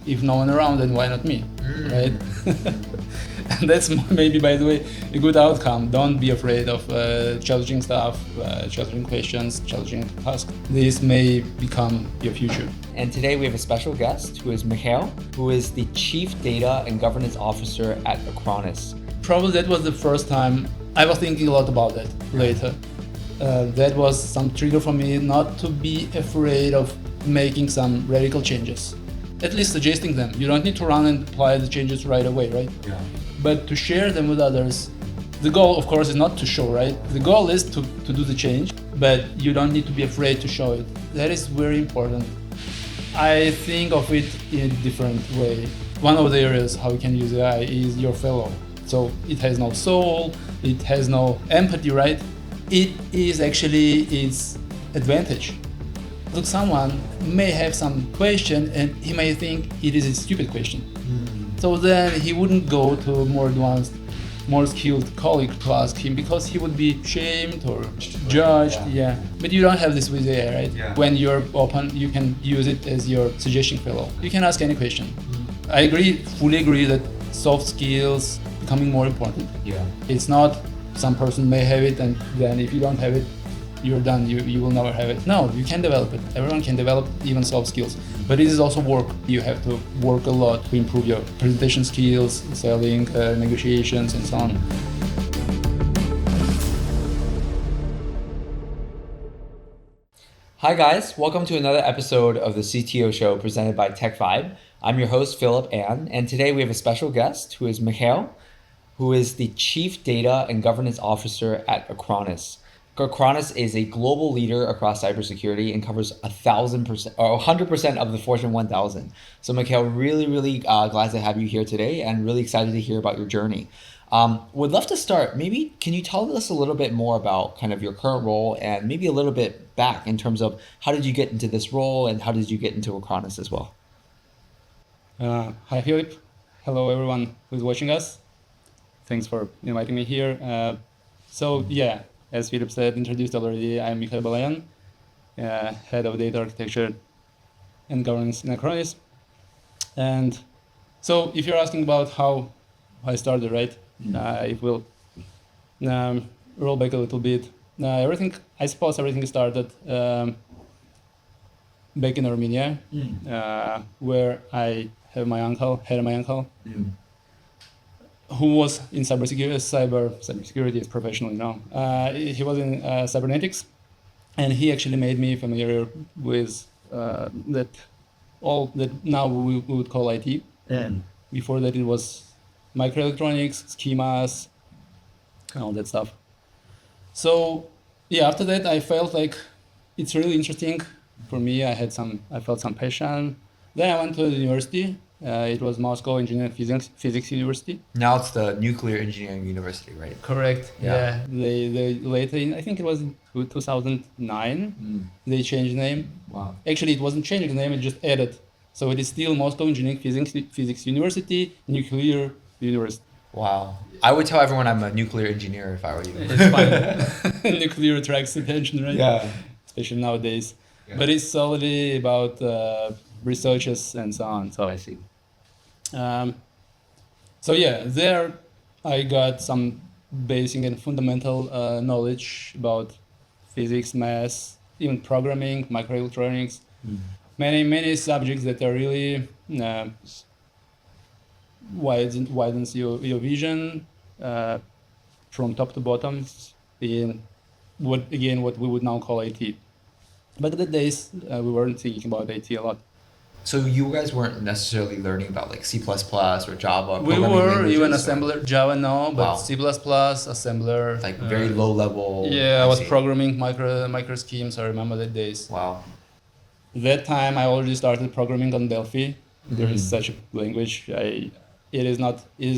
if no one around, then why not me, right? And that's maybe, by the way, a good outcome. Don't be afraid of challenging stuff, challenging questions, challenging tasks. This may become your future. And today we have a special guest who is Mikhail, who is the Chief Data and Governance Officer at Acronis. Probably that was the first time I was thinking a lot about that later. That was some trigger for me not to be afraid of making some radical changes. At least suggesting them. You don't need to run and apply the changes right away, right? Yeah. But to share them with others. The goal, of course, is not to show, right? The goal is to do the change, but you don't need to be afraid to show it. That is very important. I think of it in a different way. One of the areas how you can use AI is your fellow. So it has no soul, it has no empathy, right? It is actually its advantage. Look, someone may have some question and he may think it is a stupid question. So then he wouldn't go to a more advanced, more skilled colleague to ask him because he would be shamed or judged. Yeah. But you don't have this with AI, right? Yeah. When you're open, you can use it as your suggestion fellow. You can ask any question. I agree, fully agree that soft skills becoming more important. Yeah. It's not some person may have it and then if you don't have it, you're done, you will never have it. No, you can develop it. Everyone can develop even soft skills. But it is also work. You have to work a lot to improve your presentation skills, selling, negotiations, and so on. Hi guys, welcome to another episode of the CTO Show presented by TechVibe. I'm your host, Phillip An, and today we have a special guest who is Mikhail, who is the Chief Data and Governance Officer at Acronis. Acronis is a global leader across cybersecurity and covers 1,000% or 100% of the Fortune 1000. So Mikhail, really glad to have you here today and really excited to hear about your journey. Would love to start, maybe can you tell us a little bit more about kind of your current role and maybe a little bit back in terms of how did you get into this role and how did you get into Acronis as well? Hi Philip, hello everyone who's watching us. Thanks for inviting me here. As Philip said, introduced already, I'm Mikhail 𝗙𝗿𝗃𝗍, Head of Data Architecture and Governance in Acronis. And so if you're asking about how I started, right? It will roll back a little bit. Everything started back in Armenia, where I had my uncle, who was in cybersecurity is professional now. He was in cybernetics, and he actually made me familiar with all that now we would call IT. Before that, it was microelectronics, schemas, and all that stuff. So after that, I felt like it's really interesting for me. I felt some passion. Then I went to the university. It was Moscow Engineering Physics University. Now it's the Nuclear Engineering University, right? Correct. Yeah. They later, I think it was in 2009, they changed the name. Wow. Actually, it wasn't changing the name, it just added. So it is still Moscow Engineering Physics University, Nuclear University. Wow. I would tell everyone I'm a nuclear engineer if I were you. It's fine. Nuclear attracts attention, right? Yeah. Especially nowadays. Yeah. But it's solely about researches and so on. So I see. There I got some basic and fundamental knowledge about physics, math, even programming, microelectronics, many subjects that are really widens your vision from top to bottom in what we would now call IT. But at the days we weren't thinking about IT a lot. So you guys weren't necessarily learning about like C++ or Java? We were even assembler, Java no, but Wow. C++, assembler. Like very low level. Yeah, I was programming micro schemes. I remember that days. Wow. That time I already started programming on Delphi. There is such a language. It is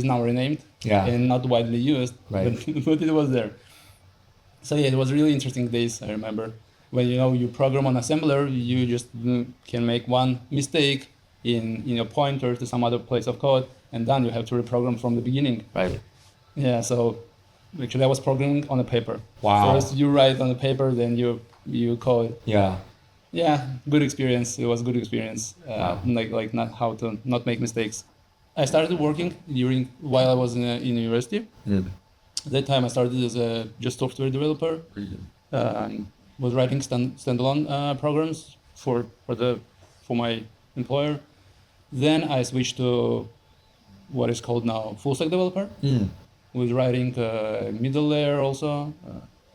now renamed and not widely used, Right. but it was there. So it was really interesting days. I remember. When you program on assembler, you just can make one mistake in your pointer to some other place of code, and then you have to reprogram from the beginning. Right. Yeah. So actually, I was programming on a paper. Wow. First you write on the paper, then you code. Yeah. Yeah, good experience. It was a good experience. Wow. Like not how to not make mistakes. I started working while I was in university. At that time, I started as a just software developer. Was writing standalone programs for my employer. Then I switched to what is called now full stack developer. Was writing middle layer also,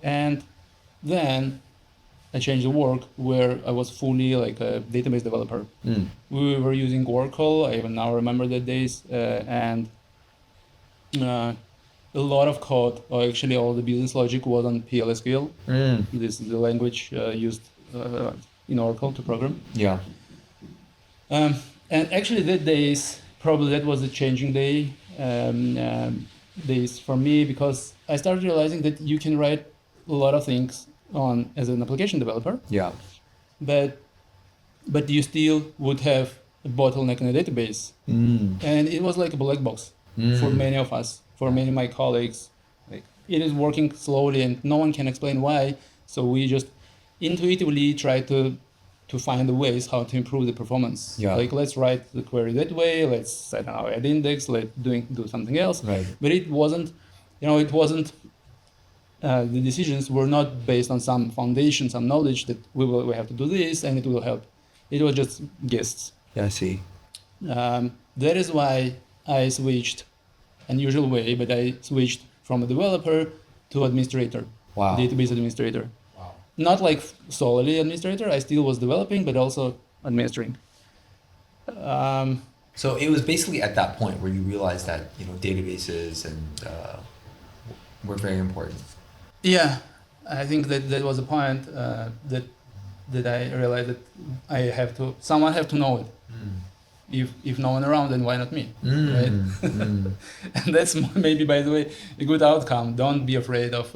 and then I changed the work where I was fully like a database developer. We were using Oracle. I even now remember the days, and a lot of code, or actually all the business logic was on PLSQL. This is the language used in Oracle to program. Yeah. And actually, that was a changing days for me, because I started realizing that you can write a lot of things on as an application developer, Yeah. but you still would have a bottleneck in a database, and it was like a black box for many of us, for many of my colleagues. Like, it is working slowly, and no one can explain why. So we just intuitively try to find the ways how to improve the performance. Yeah. Like, let's write the query that way. Let's, I don't know, add index. Let's do something else. Right. But it wasn't. The decisions were not based on some foundation, some knowledge that we have to do this and it will help. It was just guesses. Yeah, I see. That is why I switched, unusual way, but I switched from a developer to administrator. Wow. Database administrator. Wow. Not like solely administrator. I still was developing, but also administering. So it was basically at that point where you realized that databases and were very important. Yeah, I think that was a point that I realized that someone have to know it. If no one around, then why not me? Right? And that's maybe, by the way, a good outcome. Don't be afraid of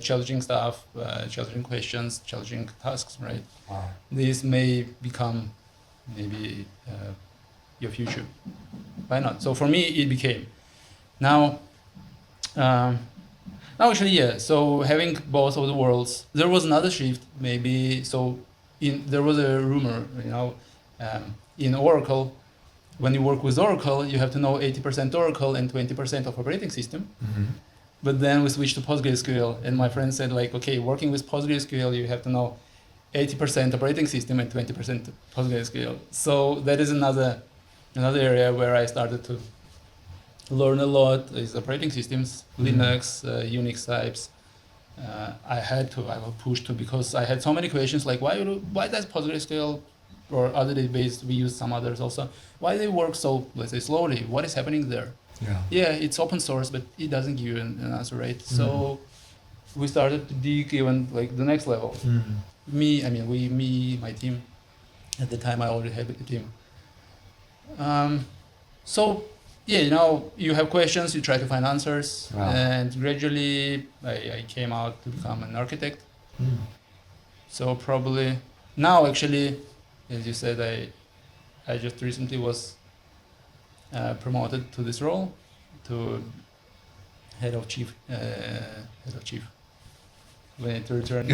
challenging stuff, challenging questions, challenging tasks, right? Wow. This may become maybe your future. Why not? So for me, it became. Now, actually, yeah. So having both of the worlds, there was another shift, maybe. So there was a rumor, in Oracle. When you work with Oracle, you have to know 80% Oracle and 20% of operating system. But then we switched to PostgreSQL, and my friend said, like, okay, working with PostgreSQL, you have to know 80% operating system and 20% PostgreSQL. So that is another area where I started to learn a lot is operating systems, Linux, Unix types. I was pushed to, because I had so many questions, like why does PostgreSQL or other database, we use some others also, why they work so, let's say, slowly? What is happening there? Yeah, it's open source, but it doesn't give you an answer, right? So we started to dig even like the next level. My team, at the time I already had a team. So yeah, you have questions, you try to find answers. Wow. And gradually I came out to become an architect. So probably now, actually, as you said, I just recently was promoted to this role, to head of chief. When it returned.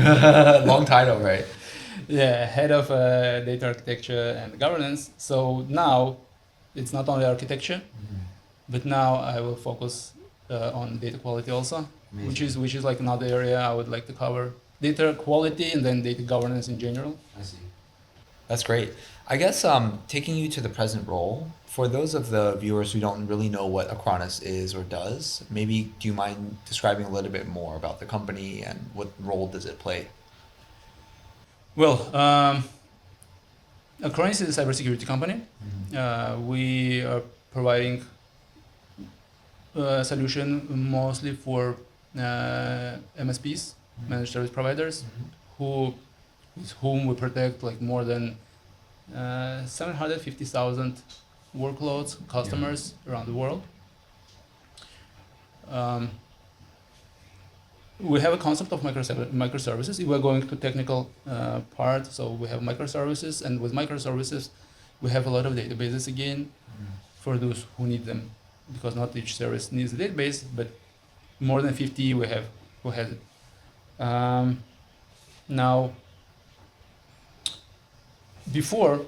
Long title, right? Yeah, head of data architecture and governance. So now it's not only architecture, but now I will focus on data quality also. Amazing. which is like another area I would like to cover. Data quality and then data governance in general. I see. That's great. I guess taking you to the present role, for those of the viewers who don't really know what Acronis is or does, maybe do you mind describing a little bit more about the company and what role does it play? Well, Acronis is a cybersecurity company. We are providing a solution mostly for MSPs, managed service providers, with whom we protect like more than 750,000 workloads, customers around the world. We have a concept of microservices. If we're going to technical part, so we have microservices, and with microservices, we have a lot of databases again for those who need them, because not each service needs a database, but more than 50 we have who has it. Now, before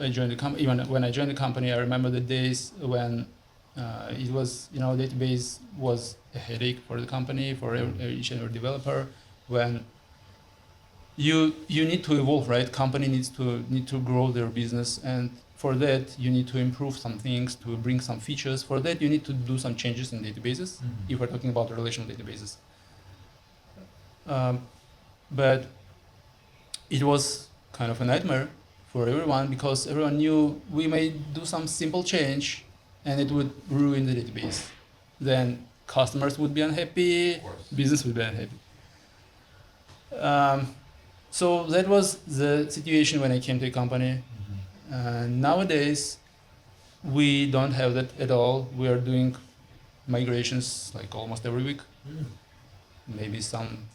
I joined the company, even when I joined the company, I remember the days when it was, database was a headache for the company, for each and every developer. When you need to evolve, right? Company need to grow their business, and for that you need to improve some things, to bring some features. For that you need to do some changes in databases. If we're talking about relational databases, but it was kind of a nightmare for everyone, because everyone knew we may do some simple change and it would ruin the database. Then customers would be unhappy, business would be unhappy. So that was the situation when I came to the company. Nowadays, we don't have that at all. We are doing migrations like almost every week. Maybe some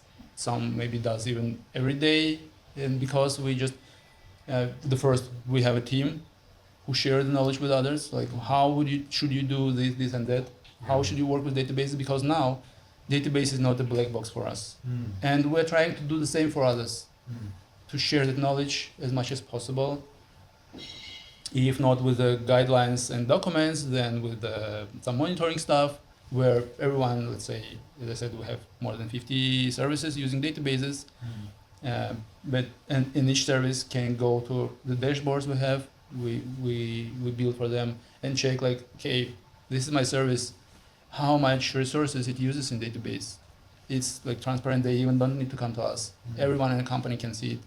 maybe does even every day. And because we just we have a team who share the knowledge with others, like how should you do this and that? How should you work with databases? Because now database is not a black box for us. And we're trying to do the same for others, to share that knowledge as much as possible. If not with the guidelines and documents, then with some monitoring stuff, where everyone, let's say, as I said, we have more than 50 services using databases. But in each service can go to the dashboards we have. We build for them and check, like, okay, this is my service, how much resources it uses in database. It's like transparent. They even don't need to come to us. Everyone in the company can see it.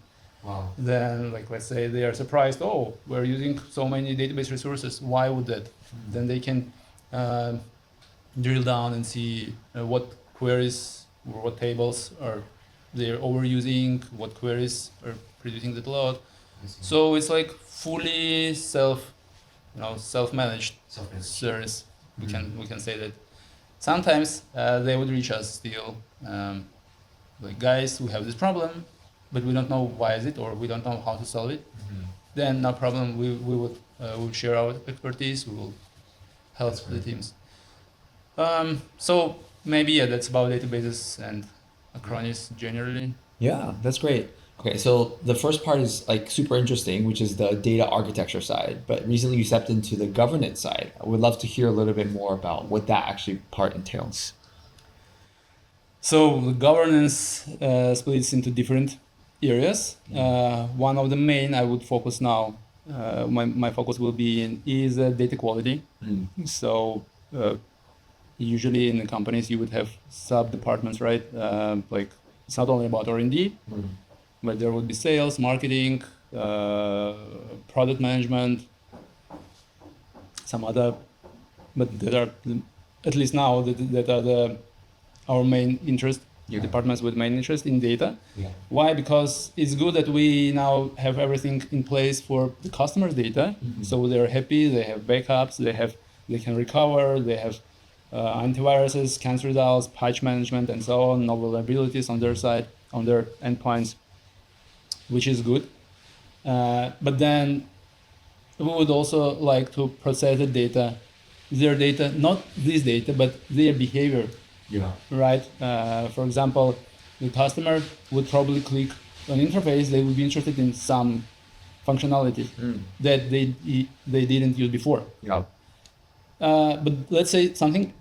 Wow. Then, like, let's say they are surprised, oh, we're using so many database resources, why would that? Then they can drill down and see what queries or what tables are they're overusing, what queries are producing that load. So it's like fully self-managed service. We can say that. Sometimes they would reach us still, like, guys, we have this problem, but we don't know why is it, or we don't know how to solve it. Then no problem. We would share our expertise. We will help the teams. So maybe that's about databases and Acronis generally. Yeah, that's great. Okay, so the first part is like super interesting, which is the data architecture side. But recently you stepped into the governance side. I would love to hear a little bit more about what that actually part entails. So the governance splits into different areas. One of the main I would focus now, my focus will be in, is data quality. So usually in the companies you would have sub-departments, right? Like, it's not only about R&D, but there would be sales, marketing, product management, some other, but that are, at least now, that are our main interest, departments with main interest in data. Why? Because it's good that we now have everything in place for the customer's data. So they're happy, they have backups, they can recover, they have antiviruses, cancer results, patch management, and so on, no vulnerabilities on their side, on their endpoints, which is good. But then we would also like to process the data, their data, not this data, but their behavior. Right? For example, the customer would probably click an interface, they would be interested in some functionality that they didn't use before. But let's say something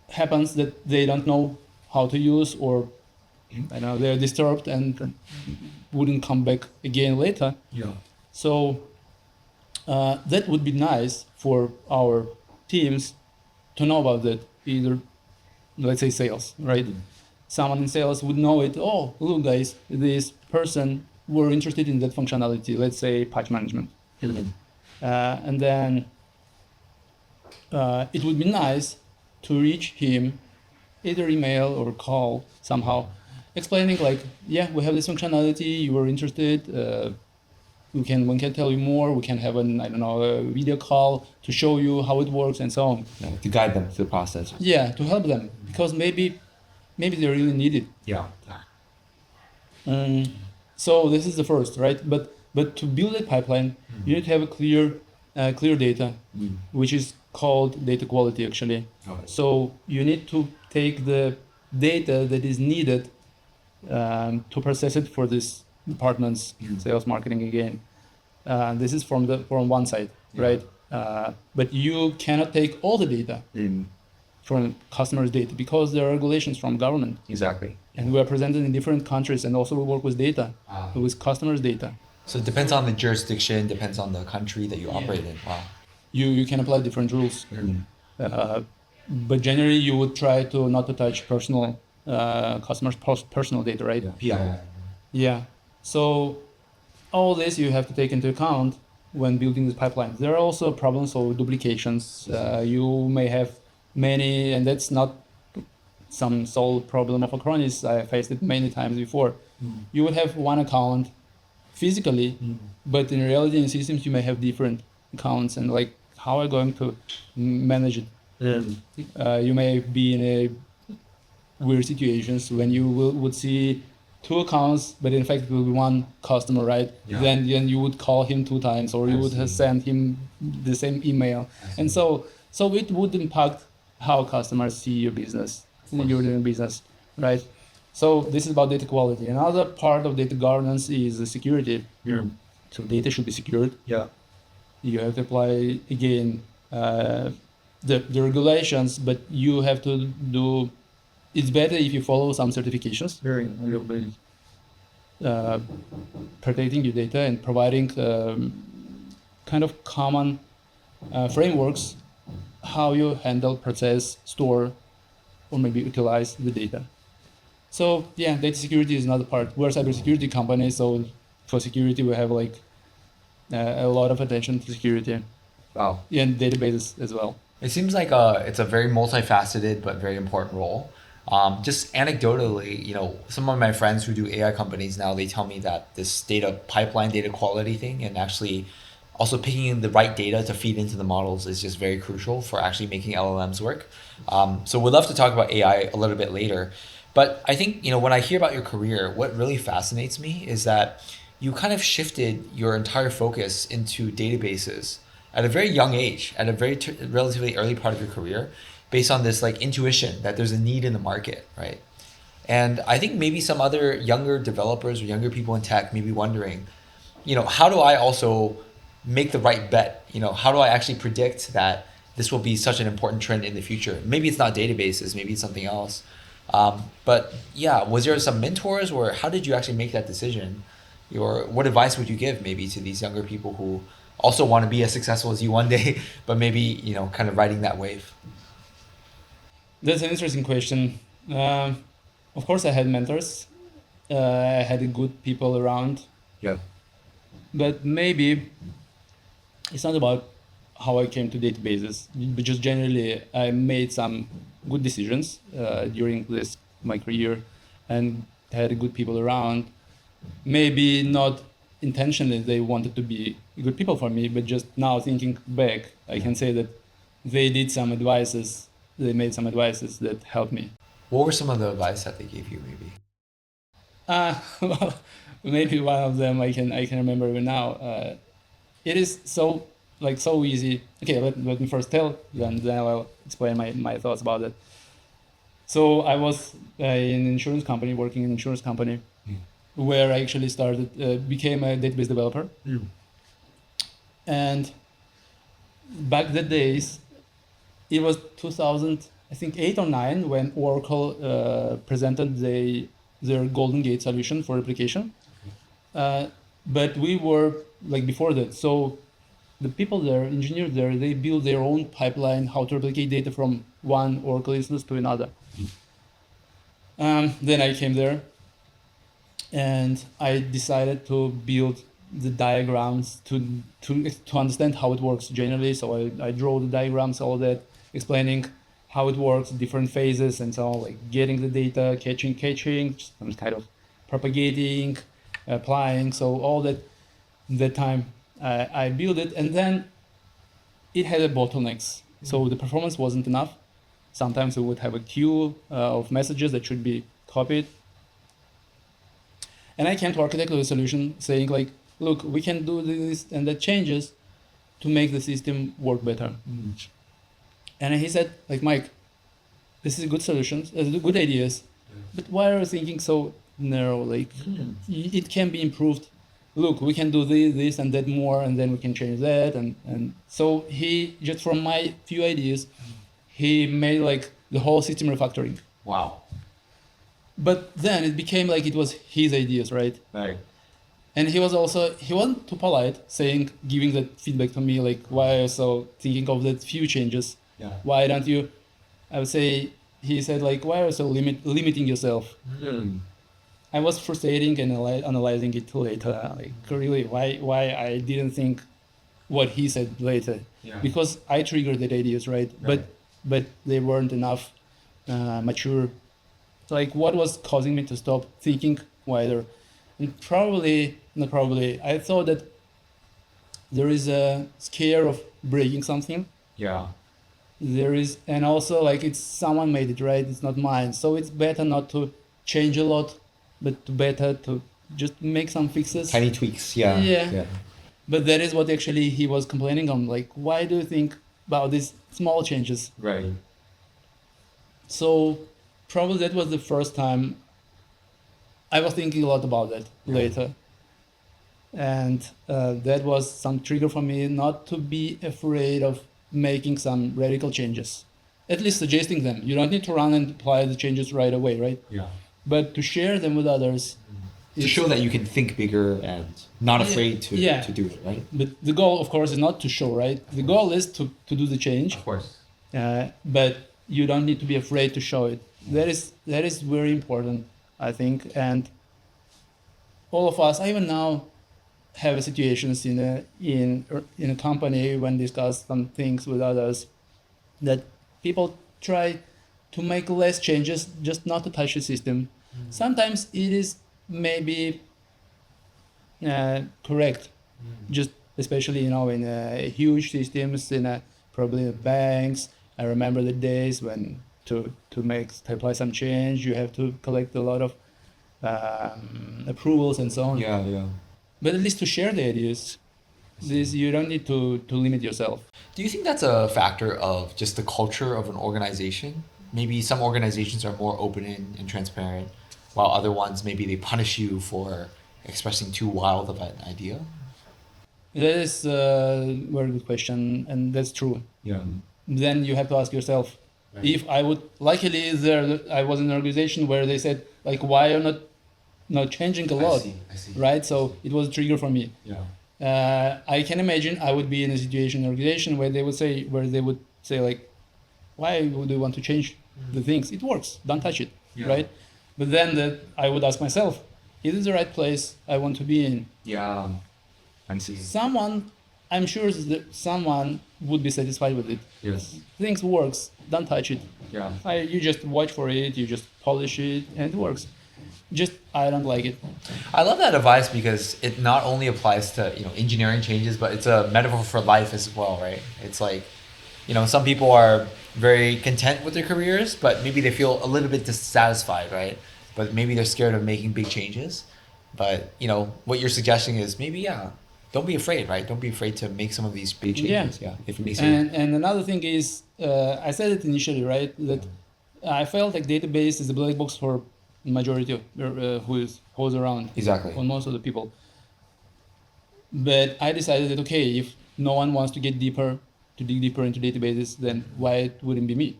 happens that they don't know how to use, or they're disturbed and wouldn't come back again later. So that would be nice for our teams to know about that. Either, let's say, sales, right? Someone in sales would know it. Oh, look, guys, this person were interested in that functionality. Let's say patch management. And then it would be nice to reach him, either email or call somehow, explaining, like, yeah, we have this functionality, you were interested, we can tell you more, we can have a video call to show you how it works and so on. To guide them through the process. Yeah, to help them, because maybe they really need it. So this is the first, right? But to build a pipeline, you need to have a clear data, which is called data quality, actually. So you need to take the data that is needed to process it for this department's sales, marketing again. This is from one side, right? But you cannot take all the data from customers' data because there are regulations from government. Exactly. And we are presented in different countries, and also we work with data, with customers' data. So it depends on the jurisdiction, depends on the country that you operate in. Wow. You can apply different rules. But generally, you would try to not to touch personal customers' personal data, right? Yeah. So all this you have to take into account when building the pipelines. There are also problems of duplications. You may have many, and that's not some sole problem of Acronis. I faced it many times before. You would have one account physically, but in reality in systems you may have different accounts, and like how are you going to manage it? You may be in a weird situations when you would see two accounts, but in fact it will be one customer, right? Then you would call him 2 times, or you would have sent him the same email, and so it would impact how customers see your business when you're doing business, right? So this is about data quality. Another part of data governance is the security. So data should be secured. You have to apply again the regulations, but you have to do. It's better if you follow some certifications. Protecting your data and providing kind of common frameworks how you handle, process, store, or maybe utilize the data. So yeah, data security is another part. We're a cybersecurity company, so for security we have like a lot of attention to security. Wow. And databases as well. It seems like it's a very multifaceted but very important role. Just anecdotally, some of my friends who do AI companies now, they tell me that this data pipeline, data quality thing, and actually also picking in the right data to feed into the models is just very crucial for actually making LLMs work. So we'd love to talk about AI a little bit later. But I think, when I hear about your career, what really fascinates me is that you kind of shifted your entire focus into databases at a very young age, at a very relatively early part of your career, based on this like intuition that there's a need in the market, right? And I think maybe some other younger developers or younger people in tech may be wondering, how do I also make the right bet? How do I actually predict that this will be such an important trend in the future? Maybe it's not databases, maybe it's something else. But yeah, was there some mentors, or how did you actually make that decision? Or what advice would you give maybe to these younger people who also want to be as successful as you one day, but maybe, kind of riding that wave? That's an interesting question. Of course, I had mentors. I had good people around. But maybe it's not about how I came to databases, but just generally I made some good decisions during my career and had good people around. Maybe not intentionally they wanted to be good people for me, but just now thinking back, I can say that they made some advices that helped me. What were some of the advice that they gave you maybe? Well, maybe one of them I can remember even now. It is so easy. Okay, let me first tell, then I'll explain my thoughts about it. So I was in an insurance company, working in an insurance company, where I actually became a database developer. And back the days, it was 2000, I think 8 or 9, when Oracle presented their Golden Gate solution for replication. But we were like before that. So the people there, engineers there, they built their own pipeline, how to replicate data from one Oracle instance to another. Then I came there and I decided to build the diagrams to understand how it works generally. So I draw the diagrams, all that, explaining how it works, different phases and so on, like getting the data, catching, some kind of propagating, applying. So all that time I built it, and then it had a bottlenecks. So the performance wasn't enough. Sometimes we would have a queue of messages that should be copied. And I came to architect with a solution saying like, look, we can do this and that changes to make the system work better. And he said, like, Mike, this is good solutions, good ideas, but why are you thinking so narrow? Like, it can be improved. look, we can do this and that more, and then we can change that. And so he, just from my few ideas, he made like the whole system refactoring. Wow. But then it became like it was his ideas, right? Right. And he wasn't too polite, giving that feedback to me, like, why are you so thinking of that few changes? Yeah. Why don't you, I would say, he said, like, why are you so limiting yourself? I was frustrating and analyzing it later, like, really, why I didn't think what he said later. Yeah. Because I triggered the ideas, right? But they weren't enough mature. So, like, what was causing me to stop thinking wider? And I thought that there is a scare of breaking something. Yeah. There is, and also like it's someone made it, right? It's not mine. So it's better not to change a lot, but better to just make some fixes. Tiny tweaks. Yeah. Yeah. But that is what actually he was complaining on. Like, why do you think about these small changes? Right. So probably that was the first time I was thinking a lot about that later. And that was some trigger for me not to be afraid of making some radical changes, at least suggesting them. You don't need to run and apply the changes right away, right? Yeah. But to share them with others. To show that you can think bigger and not afraid to do it, right? But the goal, of course, is not to show, right? The goal is to do the change. Of course. But you don't need to be afraid to show it. That is very important, I think. And all of us, even now, have situations in a company when discuss some things with others that people try to make less changes, just not to touch the system. Sometimes it is maybe correct, just especially in huge systems, probably banks. I remember the days when to apply some change, you have to collect a lot of approvals and so on. Yeah. But at least to share the ideas, you don't need to limit yourself. Do you think that's a factor of just the culture of an organization? Maybe some organizations are more open and transparent, while other ones, maybe they punish you for expressing too wild of an idea? That is a very good question, and that's true. Yeah. Then you have to ask yourself, if I would, luckily I was in an organization where they said, like, why are not changing a lot, I see. right? So it was a trigger for me. Yeah. I can imagine I would be in a situation, an organization where they would say like, why would you want to change the things? It works. Don't touch it, right? But then I would ask myself, is it the right place I want to be in? Yeah. I see. I'm sure that someone would be satisfied with it. Yes. Things works. Don't touch it. Yeah. You just watch for it. You just polish it, and it works. I don't like it. I love that advice because it not only applies to engineering changes, but it's a metaphor for life as well, right? It's like, some people are very content with their careers, but maybe they feel a little bit dissatisfied, right? But maybe they're scared of making big changes. But what you're suggesting is maybe don't be afraid, right? Don't be afraid to make some of these big changes. Yeah, if it makes and another thing is, I said it initially, right? That I felt like database is a black box for majority of who's around. Exactly. For most of the people. But I decided that if no one wants to dig deeper into databases, then why it wouldn't be me?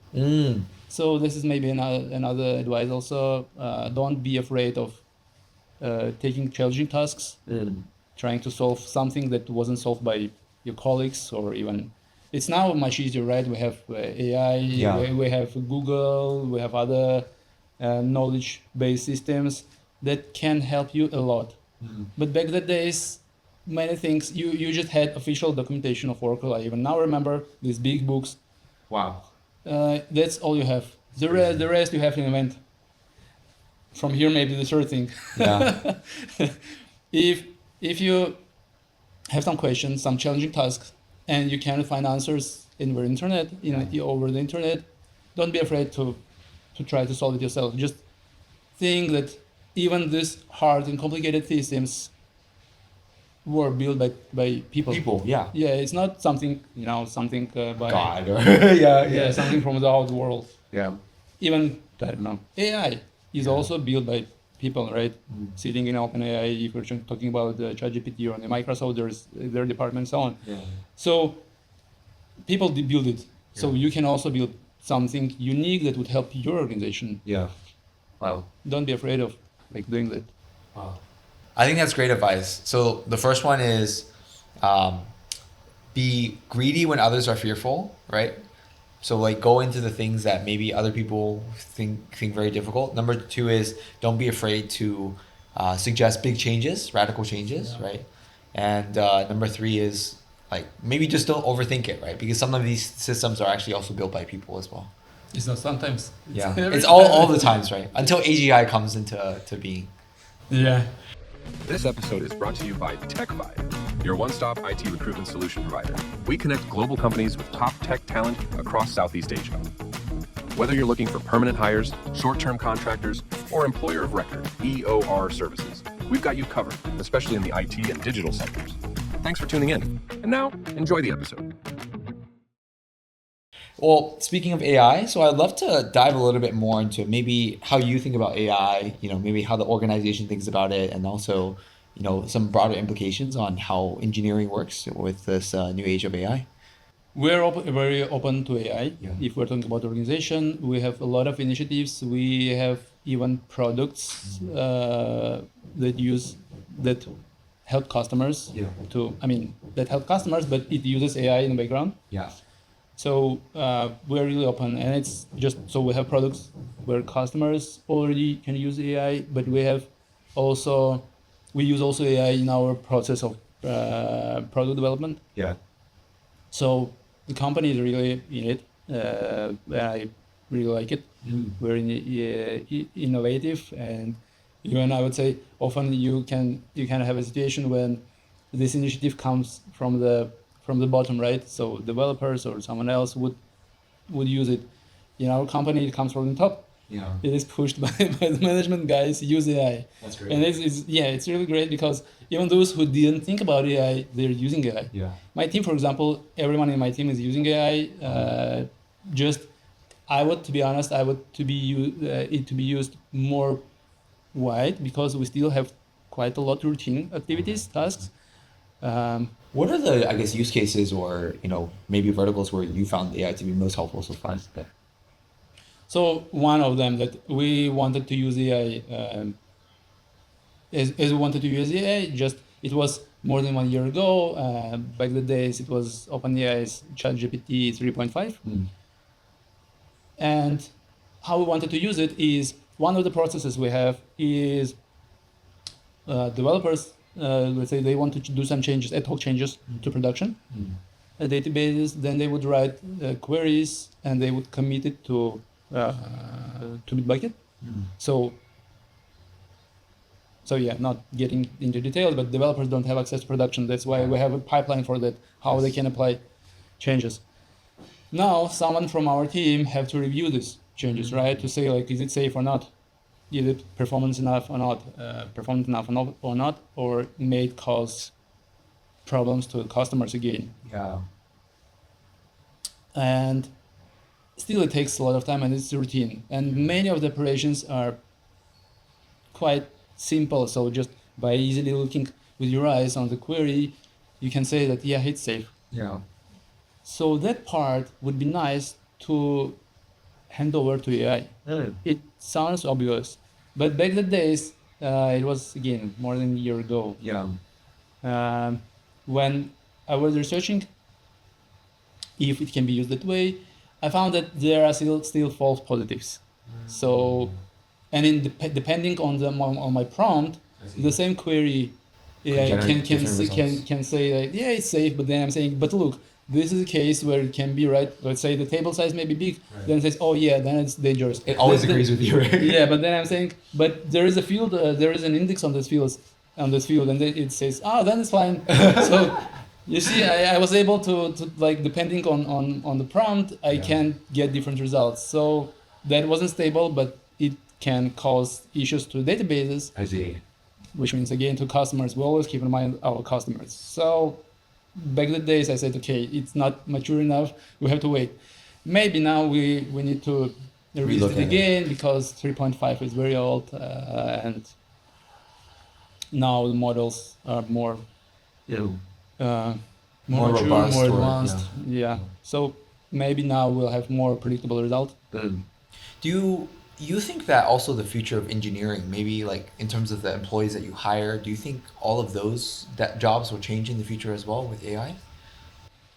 So this is maybe another advice also. Don't be afraid of taking challenging tasks, trying to solve something that wasn't solved by your colleagues, or even it's now much easier, right? We have AI, we have Google, we have other knowledge-based systems that can help you a lot. But back the days, many things, you just had official documentation of Oracle. I even now remember these big books. Wow. That's all you have. The rest you have to invent. From here, maybe the third thing. Yeah. If you have some questions, some challenging tasks, and you can't find answers over the internet, don't be afraid to try to solve it yourself. Just think that even this hard and complicated systems were built by people. Yeah. Yeah, it's not something by God. yeah. Something from the outer world. Yeah. Even I don't know. AI is also built by people, right? Sitting in OpenAI, if we're talking about ChatGPT or the Microsoft, there's their department and so on. Yeah. So people build it. So you can also build something unique that would help your organization. Yeah. Wow. Don't be afraid of doing that. Wow. I think that's great advice. So the first one is be greedy when others are fearful, right? So go into the things that maybe other people think very difficult. Number 2 is don't be afraid to suggest big changes, radical changes, right? And number 3 is maybe just don't overthink it, right? Because some of these systems are actually also built by people as well. It's not sometimes. It's all the times, right? Until AGI comes into being. Yeah. This episode is brought to you by TechVibe, your one-stop IT recruitment solution provider. We connect global companies with top tech talent across Southeast Asia. Whether you're looking for permanent hires, short-term contractors, or employer of record, EOR services, we've got you covered, especially in the IT and digital sectors. Thanks for tuning in. And now, enjoy the episode. Well, speaking of AI, so I'd love to dive a little bit more into maybe how you think about AI, maybe how the organization thinks about it, and also, some broader implications on how engineering works with this new age of AI. We're very open to AI. Yeah. If we're talking about organization, we have a lot of initiatives. We have even products that help customers that help customers, but it uses AI in the background. Yeah. So we're really open, and it's just so we have products where customers already can use AI, but we use also AI in our process of product development. Yeah. So the company is really in it. I really like it. We're innovative, and even I would say often you can have a situation when this initiative comes from the bottom, right? So developers or someone else would use it. In our company, it comes from the top. Yeah. It is pushed by the management guys use AI. That's great. And it's really great because even those who didn't think about AI, they're using AI. Yeah. My team, for example, everyone in my team is using AI. To be honest, I would it to be used more wide because we still have quite a lot of routine activities, tasks. What are the, use cases or, maybe verticals where you found AI to be most helpful so far? So one of them that we wanted to use AI, as we wanted to use AI, it was more than 1 year ago. Back the days, it was OpenAI's ChatGPT 3.5. And how we wanted to use it is one of the processes we have is developers, let's say they want to do some changes, ad hoc changes to production databases, then they would write queries and they would commit it to Bitbucket. So not getting into details, but developers don't have access to production. That's why we have a pipeline for that, how they can apply changes. Now, someone from our team have to review these changes, right? To say is it safe or not? Is it performance enough or not? Or may it cause problems to customers again? Yeah. And still it takes a lot of time and it's routine. And many of the operations are quite simple. So just by easily looking with your eyes on the query, you can say that, yeah, it's safe. Yeah. So that part would be nice to hand over to AI. It sounds obvious, but back the days, it was, again, more than a year ago. Yeah. When I was researching if it can be used that way, I found that there are still false positives. So, and depending on my prompt, the same query can say yeah, it's safe, but then I'm saying, but look, this is a case where it can be right. Let's say the table size may be big, then it says, oh yeah, then it's dangerous. It always agrees with you, right? Yeah, but then I'm saying, but there is a field, there is an index on this field, and then it says, then it's fine. So you see, I was able to depending on the prompt, I can get different results. So that wasn't stable, but it can cause issues to databases. I see. Which means, again, to customers, we always keep in mind our customers. So back in the days, I said, okay, it's not mature enough. We have to wait. Maybe now we need to revisit it again because 3.5 is very old and now the models are more more mature, robust, more advanced. So maybe now we'll have more predictable results. Do you think that also the future of engineering, maybe like in terms of the employees that you hire, do you think all of those jobs will change in the future as well with AI?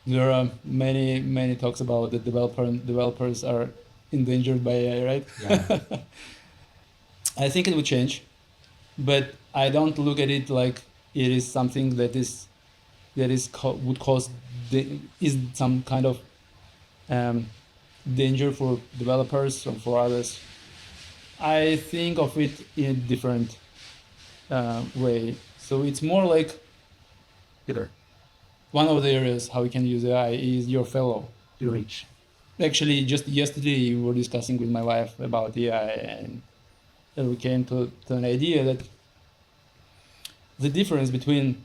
There are many talks about that developers are endangered by AI, right? Yeah. I think it will change, but I don't look at it like it is something that would cause is some kind of danger for developers or for others. I think of it in a different way. So it's more like one of the areas how we can use AI is your fellow. Actually, just yesterday we were discussing with my wife about AI, and we came to an idea that the difference between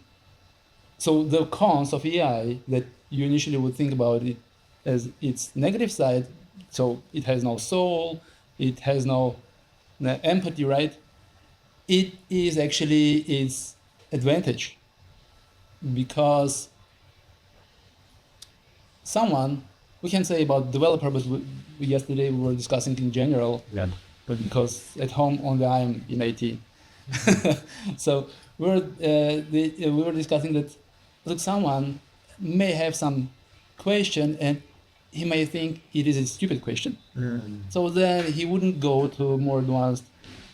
the cons of AI that you initially would think about it as its negative side, so it has no soul, it has no empathy, right? It is actually its advantage, because we can say about developer, but yesterday we were discussing in general, but because at home only I'm in IT. So we were discussing that, look, someone may have some question and he may think it is a stupid question. So then he wouldn't go to a more advanced,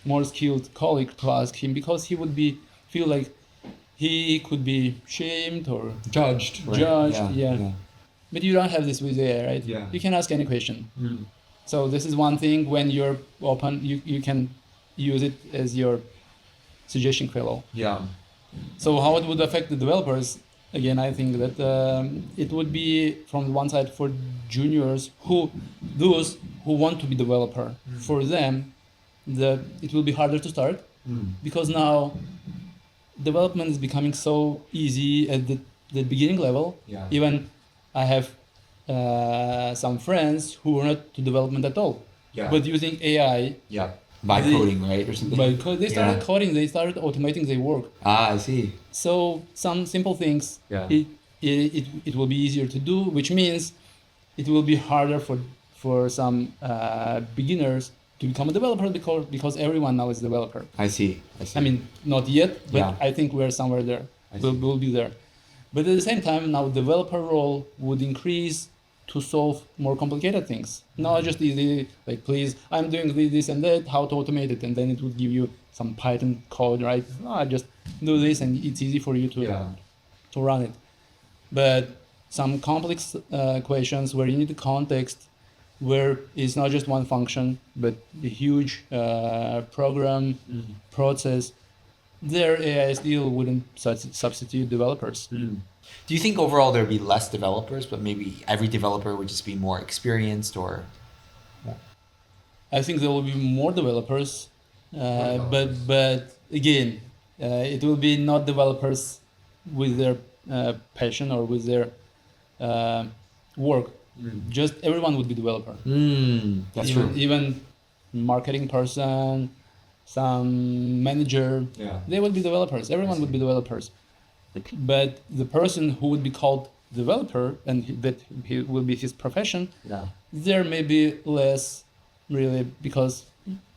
more skilled colleague to ask him, because he would feel like he could be shamed or Judged. Right? Yeah. But you don't have this with AI, right? Yeah. You can ask any question. So this is one thing. When you're open, you can use it as your suggestion fellow. Yeah. So how it would affect the developers? Again, I think that it would be from one side for juniors, those who want to be developer. For them, it will be harder to start because now development is becoming so easy at the beginning level. Yeah. Even I have some friends who are not to development at all, but using AI. Yeah. By coding, right, or something. They started coding. They started automating their work. I see. So some simple things. Yeah. It will be easier to do, which means it will be harder for some beginners to become a developer because everyone now is a developer. I see. I mean, not yet, but I think we're somewhere there. We'll be there. But at the same time, now developer role would increase to solve more complicated things. Not just easy, like, please, I'm doing this and that, how to automate it, and then it would give you some Python code, right? Just do this and it's easy for you to run it. But some complex questions where you need the context, where it's not just one function, but a huge program, process, their AI still wouldn't substitute developers. Do you think overall there'd be less developers, but maybe every developer would just be more experienced, or? I think there will be more developers, but again, it will be not developers with their passion or with their work. Just everyone would be developer. That's true. Even marketing person, some manager, they would be developers. Everyone would be developers. But the person who would be called developer and that he will be his profession, there may be less, really, because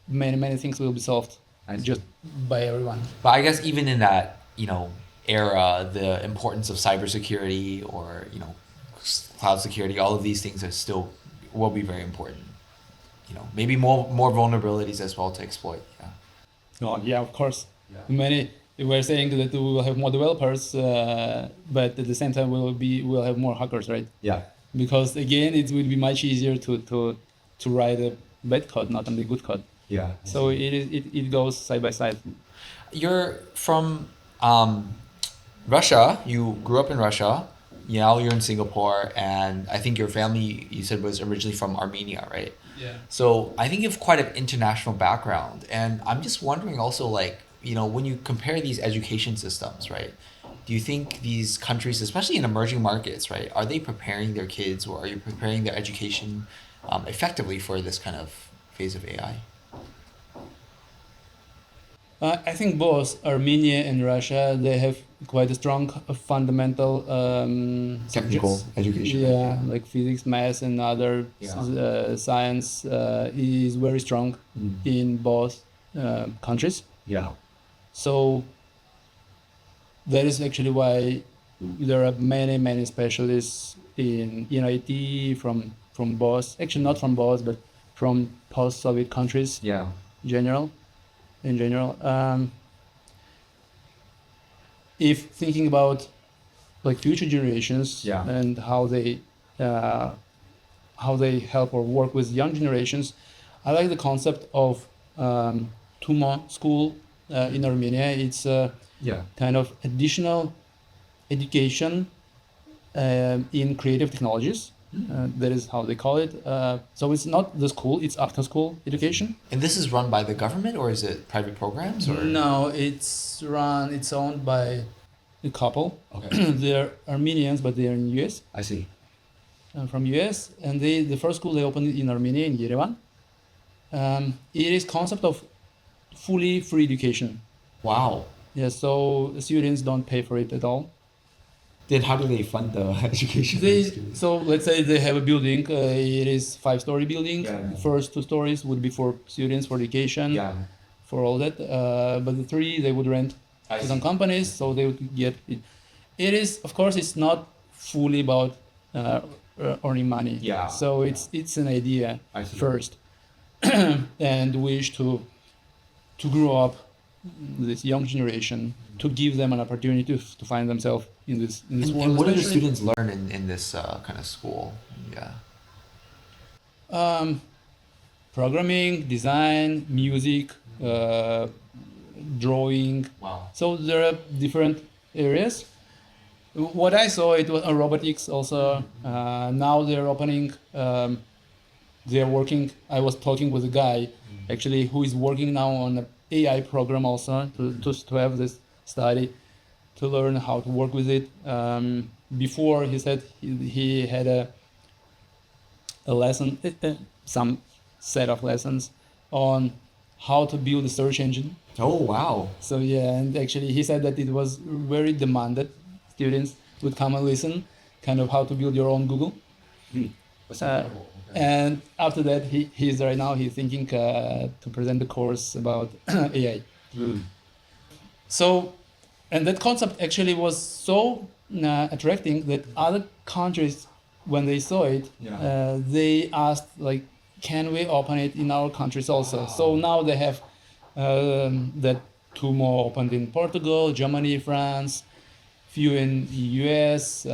many things will be solved just by everyone. But I guess even in that era, the importance of cybersecurity or cloud security, all of these things will be very important. Maybe more vulnerabilities as well to exploit. Of course. We're saying that we will have more developers, but at the same time we'll have more hackers, right? Yeah. Because again, it will be much easier to write a bad code, not only good code. Yeah. So it goes side by side. You're from Russia. You grew up in Russia. Now you're in Singapore, and I think your family, you said, was originally from Armenia, right? Yeah. So I think you have quite an international background, and I'm just wondering also, when you compare these education systems, right? Do you think these countries, especially in emerging markets, right, are they preparing their kids, or are you preparing their education effectively for this kind of phase of AI? I think both Armenia and Russia, they have quite a strong fundamental Technical subjects. education. Yeah, like physics, math, and other science is very strong in both countries. Yeah. So that is actually why there are many specialists in IT from both, actually not from both, but from post-Soviet countries Yeah. in general. If thinking about like future generations and how they help or work with young generations, I like the concept of 𝗏𝗲 school in Armenia. It's a kind of additional education in creative technologies. That is how they call it. So it's not the school, it's after school education. And this is run by the government, or is it private programs? Or? No, it's owned by a couple. Okay. They're Armenians, but they're in US. I see. From US, and the first school they opened in Armenia, in Yerevan. It is concept of fully free education. Wow. Yeah, so the students don't pay for it at all. Then how do they fund the education? So let's say they have a building. It is 5-story building. Yeah. First 2 stories would be for students, for education, for all that. But the 3 they would rent to some companies, so they would get it. It is, of course, it's not fully about earning money. Yeah. So it's an idea first, and wish to grow up this young generation, to give them an opportunity to find themselves in this world. And what do the students learn in this kind of school? Programming, design, music, drawing. Wow. So there are different areas. What I saw, it was robotics also. Now they're opening, they're working, I was talking with a guy actually who is working now on an AI program also to have this study, to learn how to work with it. Before he said he had a lesson, some set of lessons on how to build a search engine. Oh, wow. So yeah, and actually he said that it was very demanded. Students would come and listen, kind of how to build your own Google. And after that, he's right now, he's thinking to present the course about AI. So, and that concept actually was so attracting that other countries, when they saw it, they asked like, can we open it in our countries also? Wow. So now they have that 2 more opened in Portugal, Germany, France, few in US,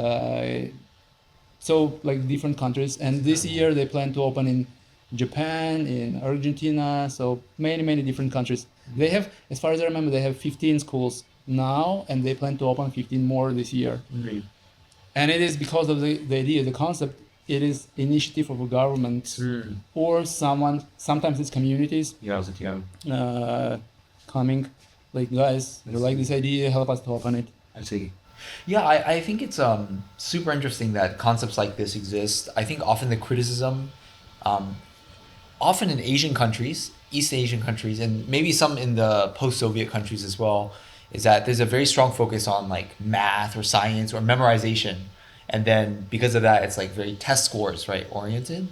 so like different countries. And this year they plan to open in Japan, in Argentina, so many different countries. They have, as far as I remember, they have 15 schools now, and they plan to open 15 more this year. And it is because of the idea, the concept. It is initiative of a government or someone, sometimes it's communities coming, like, guys, you like this idea, help us to open it. I see. Yeah, I think it's super interesting that concepts like this exist. I think often the criticism, often in Asian countries, East Asian countries, and maybe some in the post-Soviet countries as well, is that there's a very strong focus on like math or science or memorization. And then because of that, it's like very test scores, right, oriented.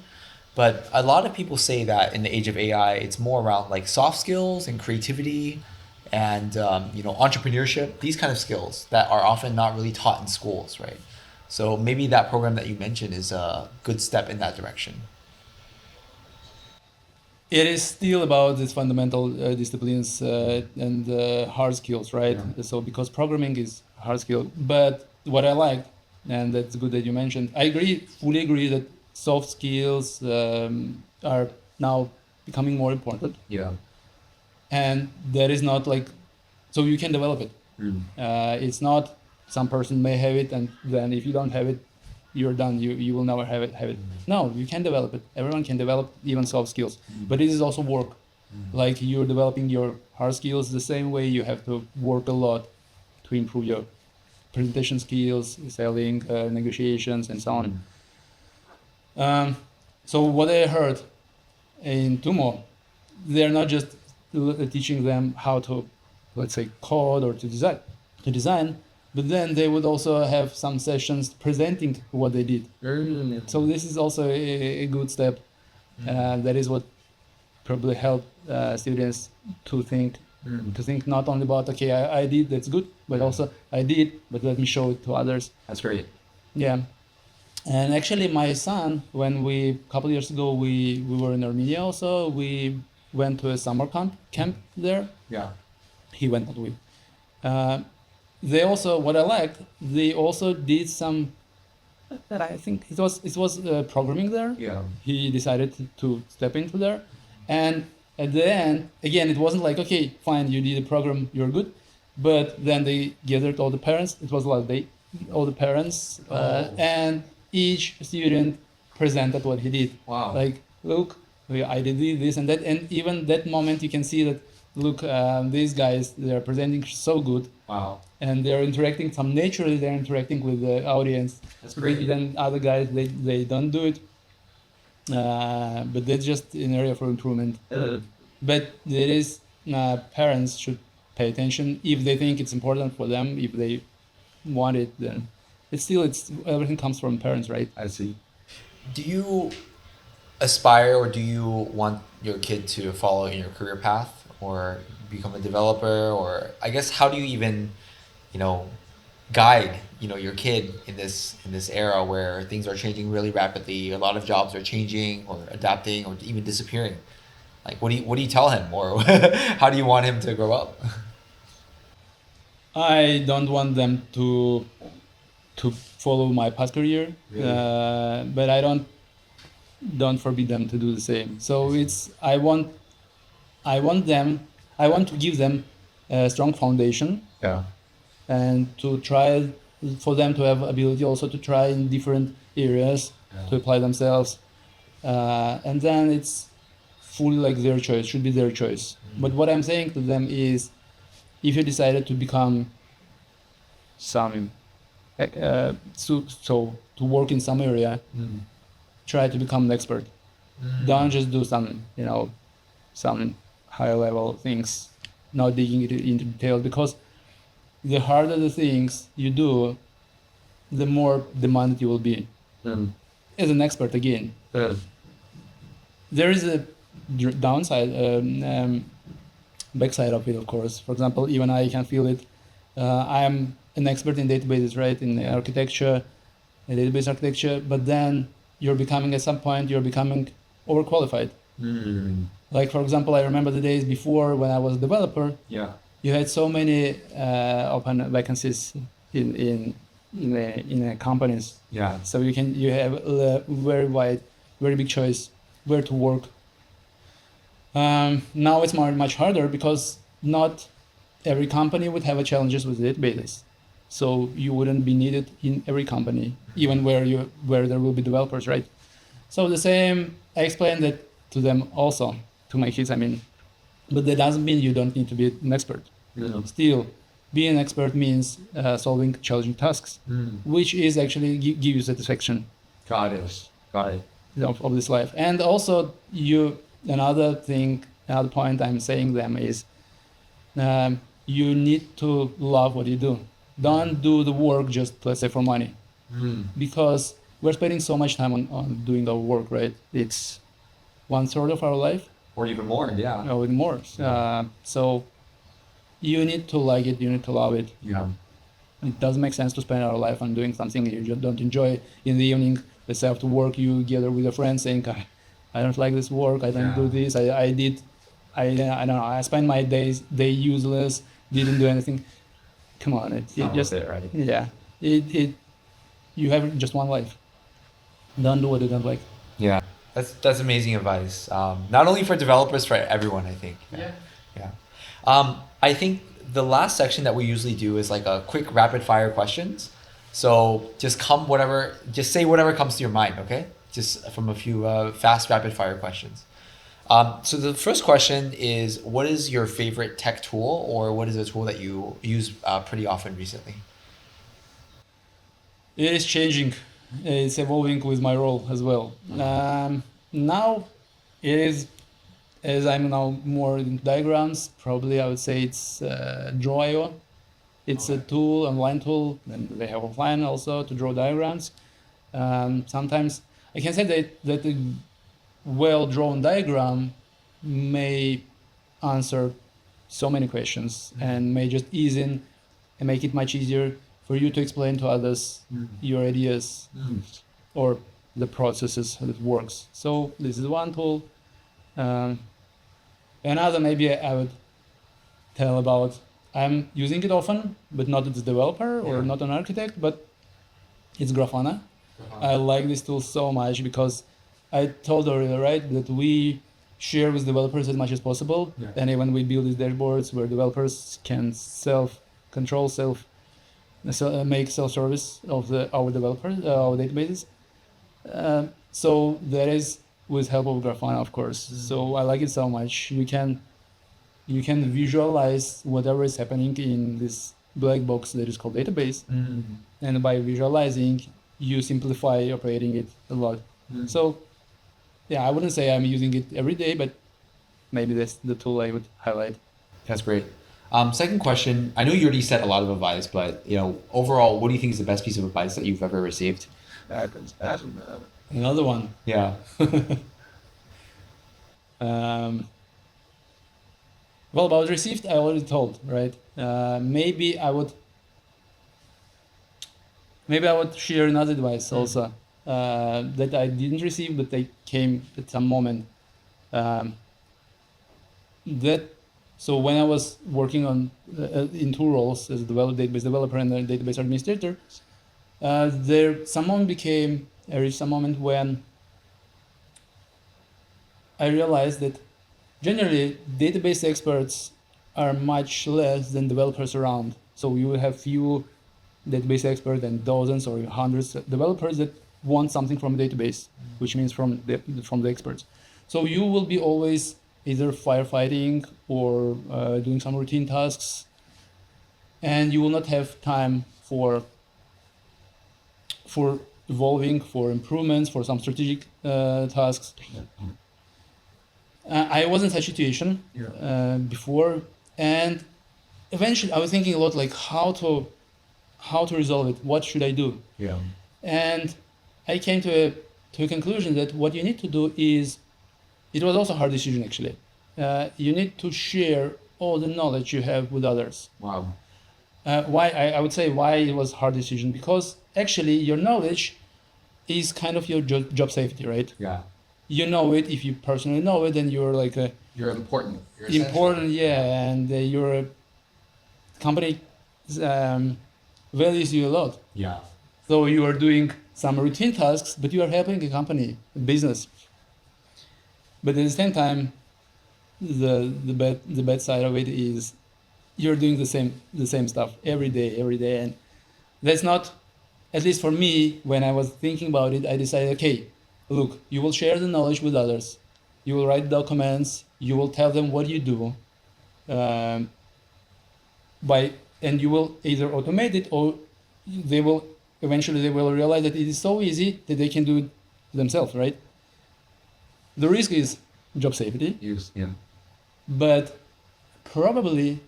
But a lot of people say that in the age of AI, it's more around like soft skills and creativity and entrepreneurship, these kind of skills that are often not really taught in schools, right? So maybe that program that you mentioned is a good step in that direction. It is still about these fundamental disciplines and hard skills, right? Yeah. So because programming is hard skill, but what I liked, and that's good that you mentioned, I fully agree that soft skills are now becoming more important. Yeah. And that is not like, so you can develop it. It's not some person may have it, and then if you don't have it, you're done. You will never have it. No, you can develop it. Everyone can develop even soft skills, but it is also work. Like you're developing your hard skills the same way you have to work a lot to improve your presentation skills, selling, negotiations, and so on. So what I heard in 𝗏𝗏, they're not just teaching them how to, let's say, code or to design, but then they would also have some sessions presenting what they did. So this is also a good step. That is what probably help students to think not only about, okay, I did, that's good, but also I did, but let me show it to others. That's great. Yeah. And actually my son, when a couple years ago, we were in Armenia also, we went to a summer camp there. Yeah. He went not with. They also, what I liked, they also did some, that I think it was programming there. Yeah. He decided to step into there. And at the end, again, it wasn't like, okay, fine, you did a program, you're good. But then they gathered all the parents. It was like all the parents, and each student presented what he did. Wow. Like, look, I did this and that. And even that moment, you can see that, look, these guys, they're presenting so good. Wow. And they're interacting, naturally they're interacting with the audience. That's great. Then other guys, they don't do it. But that's just an area for improvement. But there is, parents should pay attention if they think it's important for them, if they want it, then it's everything comes from parents, right? I see. Do you aspire or do you want your kid to follow in your career path or become a developer, or I guess how do you even, guide, your kid in this era where things are changing really rapidly, a lot of jobs are changing or adapting or even disappearing? Like, what do you tell him, or how do you want him to grow up? I don't want them to follow my past career, really? But I don't forbid them to do the same. So I want to give them a strong foundation. Yeah. And to try for them to have ability also to try in different areas, to apply themselves, and then it's fully like their choice, should be their choice. But what I'm saying to them is, if you decided to become some to work in some area, try to become an expert. Don't just do some higher level things, not digging it into detail, because the harder the things you do, the more demanded you will be as an expert again. There is a downside, backside of it, of course. For example, even I can feel it. I'm an expert in databases, right? In architecture, in database architecture, but then at some point, you're becoming overqualified. Like, for example, I remember the days before when I was a developer. Yeah. You had so many open vacancies in companies. Yeah. So you have a very big choice where to work. Now it's much harder because not every company would have challenges with databases. So you wouldn't be needed in every company, even where there will be developers, right? So the same, I explained that to them also, to my kids, I mean. But that doesn't mean you don't need to be an expert. No. Still, being an expert means solving challenging tasks, which is actually give you satisfaction. Got it. Of this life. And also, another point I'm saying them is, you need to love what you do. Don't do the work just, let's say, for money. Because we're spending so much time on doing our work, right? It's 1/3 of our life. Or even more, yeah. Or even more. So you need to like it, you need to love it. Yeah. It doesn't make sense to spend our life on doing something you just don't enjoy. In the evening, let's say after work, you gather with your friends saying, I don't like this work, I don't do this, I don't know, I spend my day useless, didn't do anything. Come on, right? Yeah. You have just one life. Don't do what you don't like. Yeah. That's amazing advice. Not only for developers, for everyone, I think. Yeah. I think the last section that we usually do is like a quick rapid fire questions. So just say whatever comes to your mind, okay? Just from a few fast rapid fire questions. So the first question is, what is your favorite tech tool, or what is a tool that you use pretty often recently? It is changing. It's evolving with my role as well. Now, It is, as I'm now more in diagrams, probably I would say it's Draw.io. It's a tool, online tool, and they have offline also to draw diagrams. Sometimes I can say that a well-drawn diagram may answer so many questions and may just ease in and make it much easier for you to explain to others your ideas or the processes that works. So this is one tool. Another maybe I would tell about, I'm using it often, but not as a developer or not an architect, but it's Grafana. I like this tool so much because I told earlier, right, that we share with developers as much as possible. And even we build these dashboards where developers can self-control, make self-service of our developers, our databases. So that is with help of Grafana, of course. So I like it so much. You can visualize whatever is happening in this black box that is called database. And by visualizing, you simplify operating it a lot. So yeah, I wouldn't say I'm using it every day, but maybe that's the tool I would highlight. That's great. Second question. I know you already said a lot of advice, but overall, what do you think is the best piece of advice that you've ever received? Another one. Yeah. Well, about received, I already told, right? Maybe I would share another advice also that I didn't receive, but they came at some moment. So when I was working on in two roles as a database developer and a database administrator, I reached some moment when I realized that generally database experts are much less than developers around. So you will have few database experts and dozens or hundreds of developers that want something from a database, which means from the experts. So you will be always either firefighting or doing some routine tasks, and you will not have time for evolving, for improvements, for some strategic tasks. I was in such a situation before, and eventually I was thinking a lot like how to resolve it. What should I do? Yeah. And I came to a conclusion that what you need to do is, it was also a hard decision actually. You need to share all the knowledge you have with others. Wow. Why I would say why it was a hard decision, because actually your knowledge is kind of your job safety, right? Yeah. You know it. If you personally know it, then you're like you're important. You're important, yeah, and your company values you a lot. Yeah. So you are doing some routine tasks, but you are helping a company, a business. But at the same time, the bad side of it is you're doing the same stuff every day, and that's not, at least for me, when I was thinking about it, I decided, okay, look, you will share the knowledge with others, you will write documents, you will tell them what you do, and you will either automate it or they will realize that it is so easy that they can do it themselves, right? The risk is job safety. Yes. Yeah. But probably,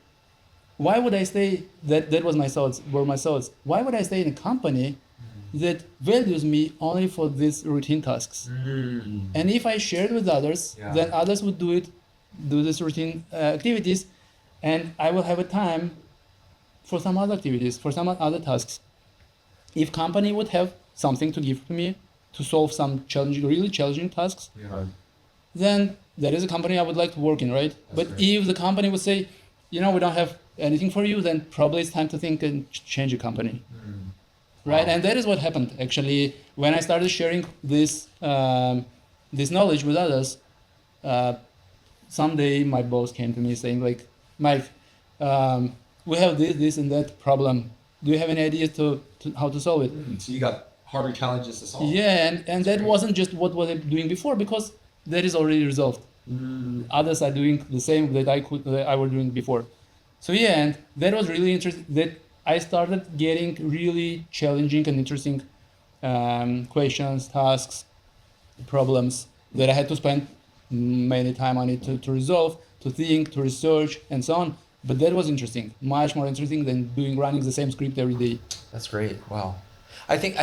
why would I stay? That was my thoughts. Why would I stay in a company that values me only for these routine tasks? And if I shared with others, then others would do these routine activities, and I will have a time for some other activities, for some other tasks. If company would have something to give to me to solve some really challenging tasks, then that is a company I would like to work in, right? But if the company would say, we don't have anything for you, then probably it's time to think and change the company, right? And that is what happened actually when I started sharing this knowledge with others. Someday my boss came to me saying like, Mike, we have this and that problem. Do you have any ideas to how to solve it? So you got harder challenges to solve. Yeah, and that wasn't just what was I doing before, because that is already resolved. Others are doing the same that I was doing before. So yeah, and that was really interesting. That I started getting really challenging and interesting questions, tasks, problems that I had to spend many time I need to resolve, to think, to research, and so on. But that was interesting, much more interesting than running the same script every day. That's great. Wow. I think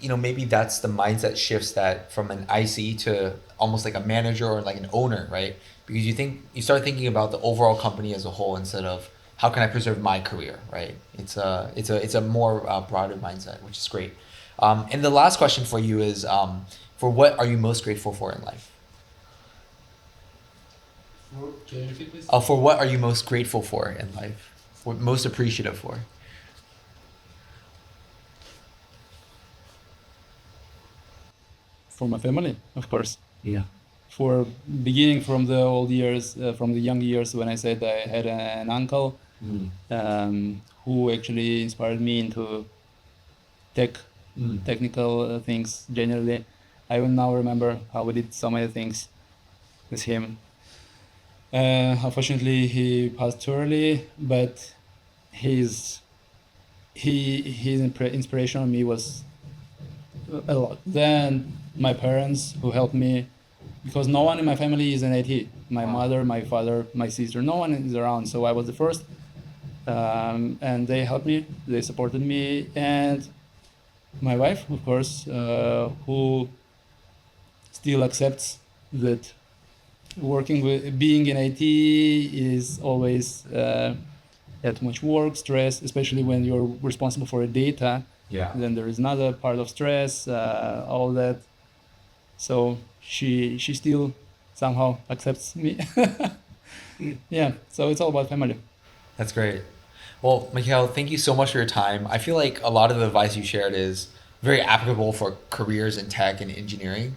maybe that's the mindset shifts that from an IC to almost like a manager or like an owner, right? Because you start thinking about the overall company as a whole instead of how can I preserve my career, right? It's a more broader mindset, which is great. And the last question for you is, for what are you most grateful for in life? Can you repeat, please? For what are you most grateful for in life? What most appreciative for? For my family, of course. Yeah. For beginning from the old years, from the young years when I said I had an uncle who actually inspired me into technical things generally. I will now remember how we did so many things with him. Unfortunately, he passed early, but his inspiration on me was a lot. Then my parents who helped me, because no one in my family is in IT. My mother, my father, my sister, no one is around. So I was the first, and they helped me, they supported me, and my wife, of course, who still accepts that being in IT is always too much work, stress, especially when you're responsible for data. Yeah. Then there is another part of stress, all that. So she still somehow accepts me. Yeah, so it's all about family. That's great. Well, Mikhail, thank you so much for your time. I feel like a lot of the advice you shared is very applicable for careers in tech and engineering,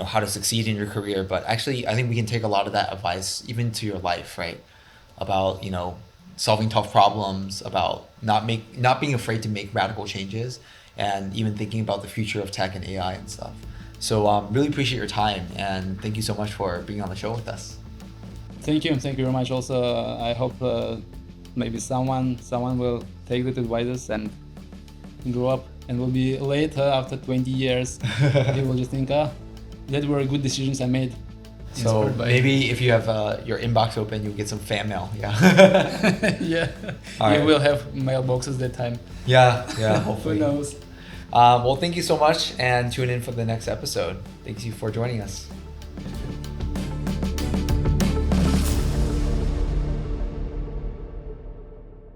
how to succeed in your career. But actually, I think we can take a lot of that advice even to your life, right? About, solving tough problems, about not being afraid to make radical changes, and even thinking about the future of tech and AI and stuff. So really appreciate your time, and thank you so much for being on the show with us. Thank you very much. Also, I hope maybe someone will take the advices and grow up, and will be later after 20 years. They will just think, that were good decisions I made. So maybe if you have your inbox open, you'll get some fan mail. Yeah. Yeah. All You right. will have mailboxes that time. Yeah. Who Hopefully. knows? Well, thank you so much, and tune in for the next episode. Thank you for joining us.